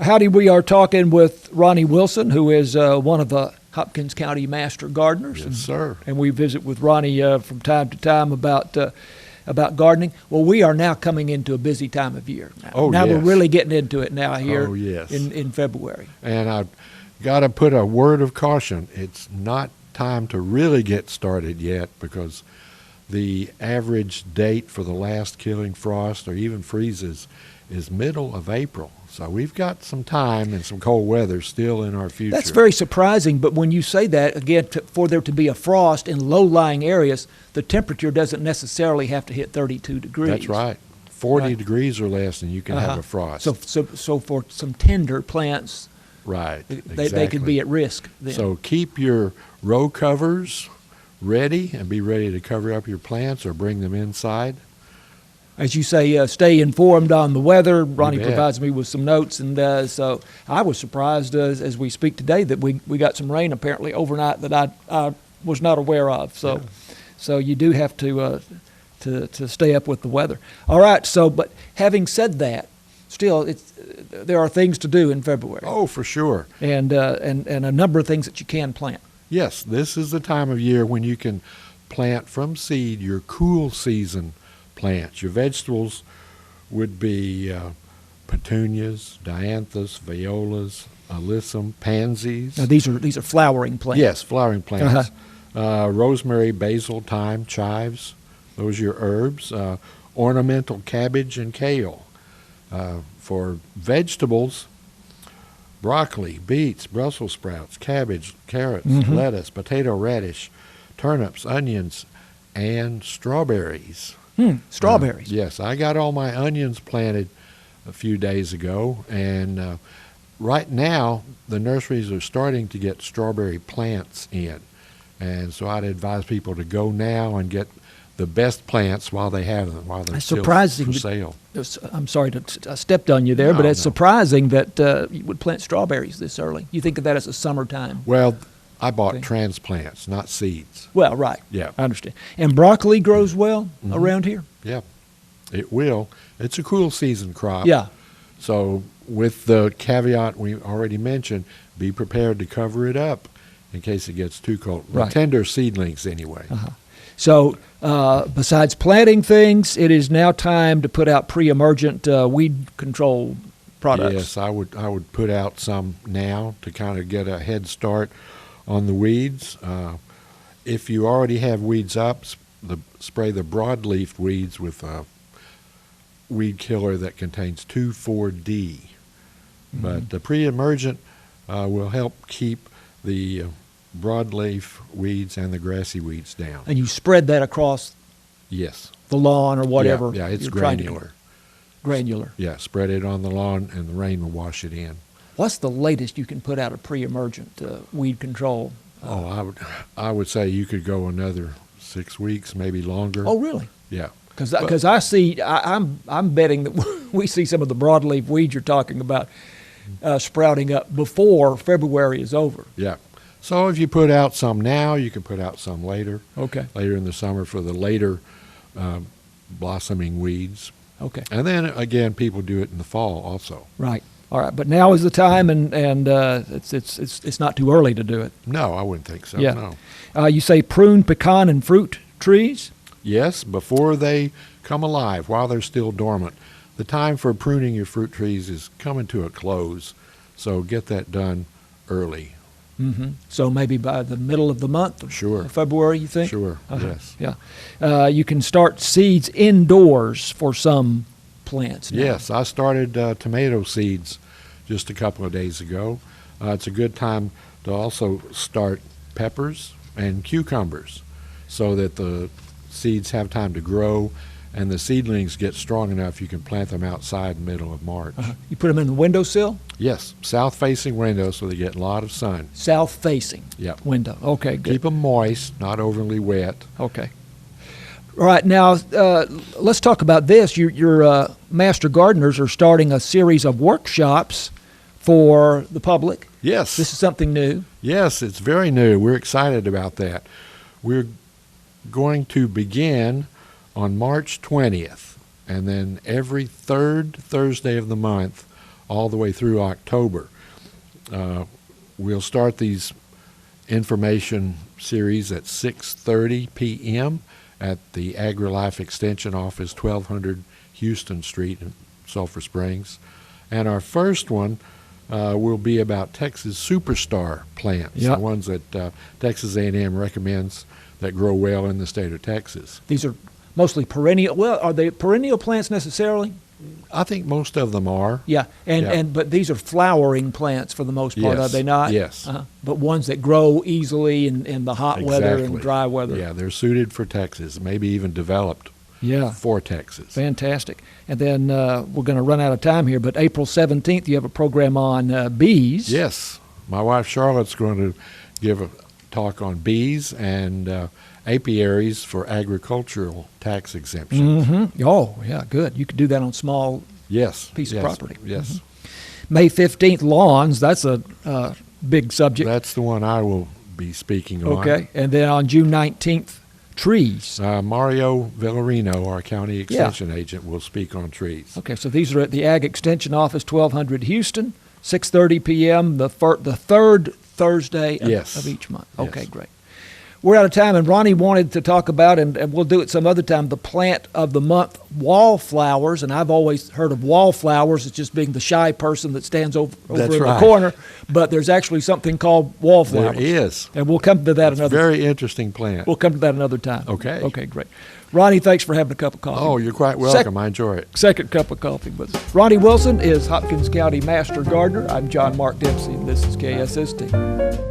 Howdy, we are talking with Ronnie Wilson, who is one of the Hopkins County Master Gardeners. Yes, sir. And we visit with Ronnie from time to time about gardening. Well, we are now coming into a busy time of year. Now yes. We're really getting into it now here yes. in February. And I've got to put a word of caution. It's not time to really get started yet because the average date for the last killing frost or even freezes is middle of April. So we've got some time and some cold weather still in our future. That's very surprising, but when you say that, again, for there to be a frost in low-lying areas, the temperature doesn't necessarily have to hit 32 degrees. That's right. 40 degrees or less and you can have a frost. So for some tender plants, right, they could be at risk then. So keep your row covers ready and be ready to cover up your plants or bring them inside. As you say, stay informed on the weather. Ronnie bet. provides me with some notes, and so I was surprised as we speak today that we got some rain apparently overnight that I was not aware of. So you do have to stay up with the weather. All right. So, but having said that, still there are things to do in February. Oh, for sure. And a number of things that you can plant. Yes, this is the time of year when you can plant from seed your cool season plants. Your vegetables would be petunias, dianthus, violas, alyssum, pansies. Now these are flowering plants. Yes, flowering plants. Rosemary, basil, thyme, chives. Those are your herbs. Ornamental cabbage and kale. For vegetables, broccoli, beets, Brussels sprouts, cabbage, carrots, lettuce, potato radish, turnips, onions, and strawberries. Strawberries. Yes, I got all my onions planted a few days ago, and right now the nurseries are starting to get strawberry plants in, and so I'd advise people to go now and get the best plants while they have them, while they're still for sale. I'm sorry I stepped on you there, but it's surprising that you would plant strawberries this early. You think of that as a summertime. Well, I bought transplants, not seeds. Well, right. Yeah. I understand. And broccoli grows well around here? Yeah, it will. It's a cool season crop. Yeah. So with the caveat we already mentioned, be prepared to cover it up in case it gets too cold. Right. Tender seedlings anyway. So besides planting things, it is now time to put out pre-emergent weed control products. Yes, I would put out some now to kind of get a head start on the weeds. If you already have weeds up, spray the broadleaf weeds with a weed killer that contains 2,4-D. But the pre-emergent will help keep the broadleaf weeds and the grassy weeds down. And you spread that across Yes. the lawn or whatever. Yeah, it's you're trying to granular. Granular. Yeah, spread it on the lawn and the rain will wash it in. What's the latest you can put out a pre-emergent weed control? I would say you could go another 6 weeks, maybe longer. Oh, really? Yeah. Because I'm betting that we see some of the broadleaf weeds you're talking about sprouting up before February is over. Yeah. So if you put out some now, you can put out some later. Okay. Later in the summer for the later blossoming weeds. Okay. And then again, people do it in the fall also. Right. All right. But now is the time, and it's not too early to do it. No, I wouldn't think so. Yeah. No. You say prune, pecan, and fruit trees? Yes, before they come alive, while they're still dormant. The time for pruning your fruit trees is coming to a close, so get that done early. So maybe by the middle of the month of Sure. February, you think? Sure, yes. Yeah. You can start seeds indoors for some plants now. Yes, I started tomato seeds just a couple of days ago. It's a good time to also start peppers and cucumbers so that the seeds have time to grow and the seedlings get strong enough you can plant them outside in the middle of March. You put them in the windowsill? Yes, south-facing window so they get a lot of sun. South-facing Yep. window. Okay, good. Keep them moist, not overly wet. Okay. All right, now let's talk about this. Your Master Gardeners are starting a series of workshops for the public. Yes. This is something new. Yes, it's very new. We're excited about that. We're going to begin on March 20th, and then every third Thursday of the month, all the way through October. We'll start these information series at 6:30 p.m. at the AgriLife Extension Office, 1200 Houston Street in Sulphur Springs. And our first one will be about Texas superstar plants, Yep. the ones that Texas A&M recommends that grow well in the state of Texas. These are mostly perennial. Well, are they perennial plants necessarily? I think most of them are. Yeah, Yeah. but these are flowering plants for the most part, are Yes, they not? yes. But ones that grow easily in the hot weather and Exactly. dry weather. Yeah, they're suited for Texas, maybe even developed Yeah. for Texas. Fantastic. And then we're going to run out of time here, but April 17th, you have a program on bees. Yes, my wife Charlotte's going to give a talk on bees and apiaries for agricultural tax exemptions. Mm-hmm. Oh, yeah, good. You could do that on small Yes. piece of yes, property. Yes. May 15th, lawns. That's a big subject. That's the one I will be speaking on. Okay. And then on June 19th, trees. Mario Villarino, our county extension agent, will speak on trees. Okay, so these are at the Ag Extension Office, 1200 Houston, 6:30 p.m., the third Thursday Yes. of each month. Yes. Okay, great. We're out of time, and Ronnie wanted to talk about, and we'll do it some other time, the plant of the month, wallflowers. And I've always heard of wallflowers as just being the shy person that stands over That's in right. the corner, but there's actually something called wallflowers. There is. And we'll come to that It's another very interesting plant. We'll come to that another time. Okay. Okay, great. Ronnie, thanks for having a cup of coffee. Oh, you're quite welcome. I enjoy it. Second cup of coffee with us. Ronnie Wilson is Hopkins County Master Gardener. I'm John Mark Dempsey, and this is KSST.